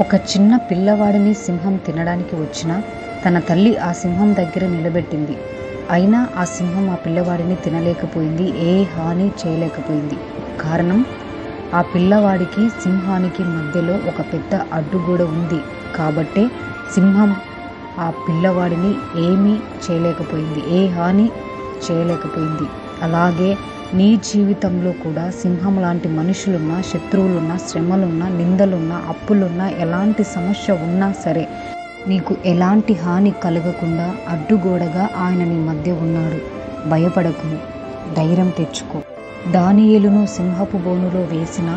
ఒక చిన్న పిల్లవాడిని సింహం తినడానికి వచ్చినా తన తల్లి ఆ సింహం దగ్గర నిలబెట్టింది. అయినా ఆ సింహం ఆ పిల్లవాడిని తినలేకపోయింది, ఏ హాని చేయలేకపోయింది. కారణం, ఆ పిల్లవాడికి సింహానికి మధ్యలో ఒక పెద్ద అడ్డుగోడ ఉంది. కాబట్టే సింహం ఆ పిల్లవాడిని ఏమీ చేయలేకపోయింది, ఏ హాని చేయలేకపోయింది. అలాగే నీ జీవితంలో కూడా సింహం లాంటి మనుషులున్నా, శత్రువులున్నా, శ్రమలున్నా, నిందలున్నా, అప్పులున్నా, ఎలాంటి సమస్య ఉన్నా సరే నీకు ఎలాంటి హాని కలగకుండా అడ్డుగోడగా ఆయన నీ మధ్య ఉన్నాడు. భయపడకు, ధైర్యం తెచ్చుకో. దానియేలును సింహపు బోనులో వేసిన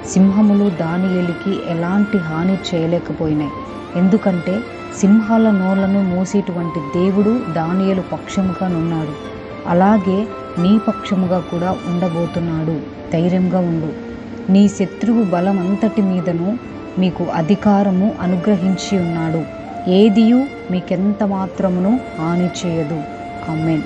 సింహములు దానియేలుకి ఎలాంటి హాని చేయలేకపోయినాయి. ఎందుకంటే సింహాల నోళ్లను మూసేటువంటి దేవుడు దానియేలు పక్షముగా నున్నాడు. అలాగే నీ పక్షముగా కూడా ఉండబోతున్నాడు. ధైర్యంగా ఉండు. నీ శత్రువు బలం అంతటి మీదను మీకు అధికారము అనుగ్రహించి ఉన్నాడు. ఏదియు మీకెంత మాత్రమును హాని చేయదు. ఆమేన్.